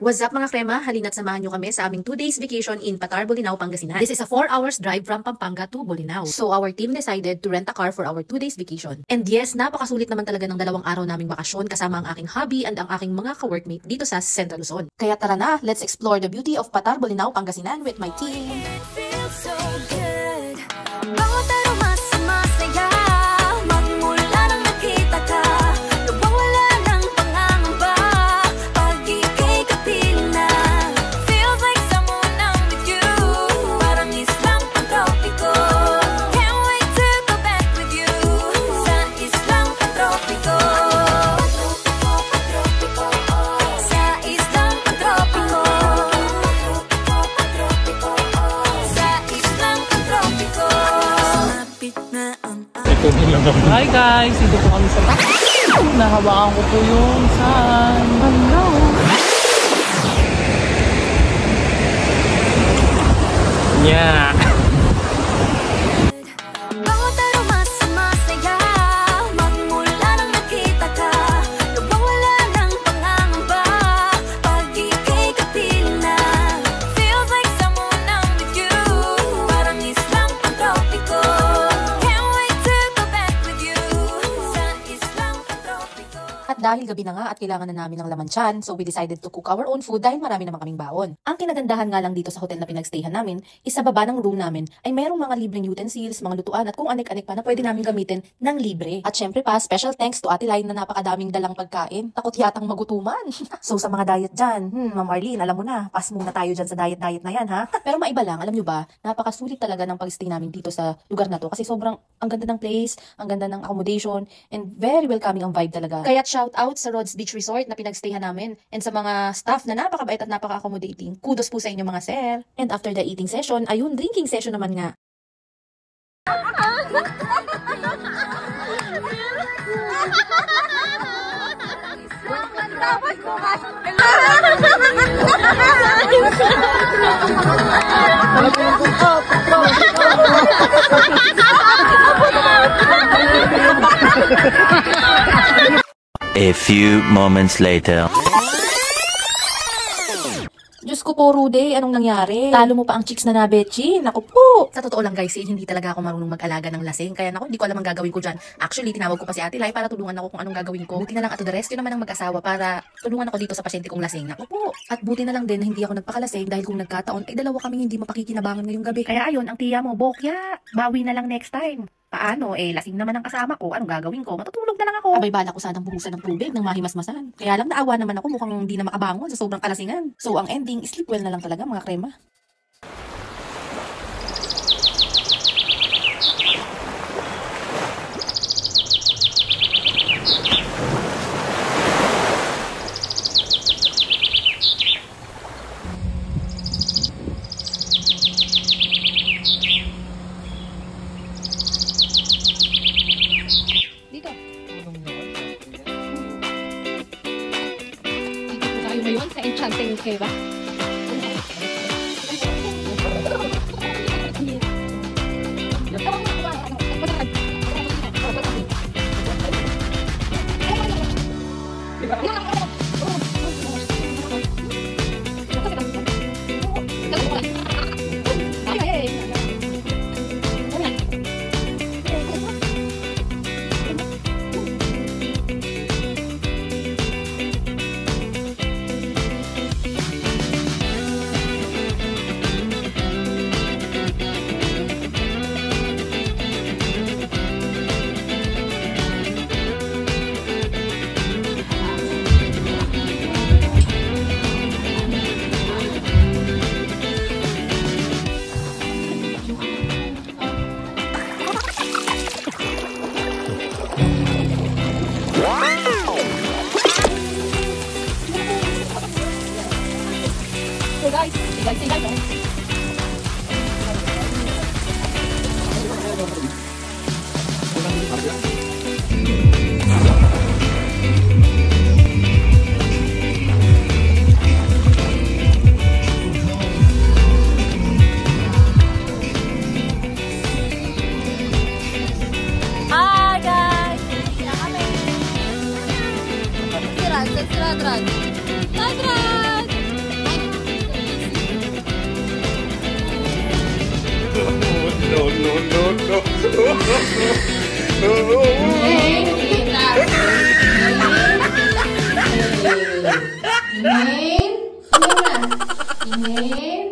What's up mga krema? Halina't samahan nyo kami sa aming 2 days vacation in Patar, Bolinao, Pangasinan. This is a 4 hours drive from Pampanga to Bolinao. So our team decided to rent a car for our 2 days vacation. And yes, napakasulit naman talaga ng 2 araw naming bakasyon kasama ang aking hubby and ang aking mga ka-workmate dito sa Central Luzon. Kaya tara na, let's explore the beauty of Patar, Bolinao, Pangasinan with my team. Hi guys! Dito po kami sa nahawakan ko po yung saan. Hello! Yeah! Dahil gabi na nga at kailangan na namin ng laman tiyan, so we decided to cook our own food dahil marami naman kaming baon. Ang kinagandahan nga lang dito sa hotel na pinagstayhan namin, is sa baba ng room namin ay mayroong mga libreng utensils, mga lutuan at kung anik-anik pa na pwede namin gamitin ng libre. At syempre pa, special thanks to Ate Lai na napakadaming dalang pagkain. Takot yatang magutuman. So sa mga diet dyan, Ma'am Marlene, alam mo na, pass muna tayo dyan sa diet na yan ha. Pero maiba lang, alam nyo ba, napakasulit talaga ng pagstay namin dito sa lugar na to kasi sobrang ang ganda ng place, ang ganda ng accommodation, and very welcoming ang vibe talaga. Kaya shout out sa Rhodes Beach Resort na pinagstayhan namin and sa mga staff na napakabait at napaka-accommodating. Kudos po sa inyo mga sir. And after the eating session, ayun, drinking session naman nga. A few moments later. Diyos ko po, Rude, anong nangyari? Talo mo pa ang chicks na nabechi. Naku po. Sa totoo lang guys, hindi talaga ako marunong mag-alaga ng lasing. Kaya naku, hindi ko alam ang gagawin ko dyan. Actually, tinawag ko pa si Ate Lai para tulungan ako kung anong gagawin ko. Buti na lang at the rest, yun naman ang mag-asawa para tulungan ako dito sa pasyente kong lasing. Naku po. At buti na lang din na hindi ako nagpakalasing dahil kung nagkataon, ay dalawa kaming hindi mapakikinabangan ngayong gabi. Kaya ayun, ang tiya mo, bokya. Bawi na lang next time. Paano? Lasing naman ang kasama ko. Anong gagawin ko? Matutulog na lang ako. Abay, bala ko sanang buhusan ng tubig ng mahimasmasan. Kaya lang naawa naman ako, mukhang hindi na makabangon sa sobrang kalasingan. So, ang ending, sleep well na lang talaga mga krema. Ngayon sa Enchanting Cave. Tadran! Tadran! Inhale. Inhale.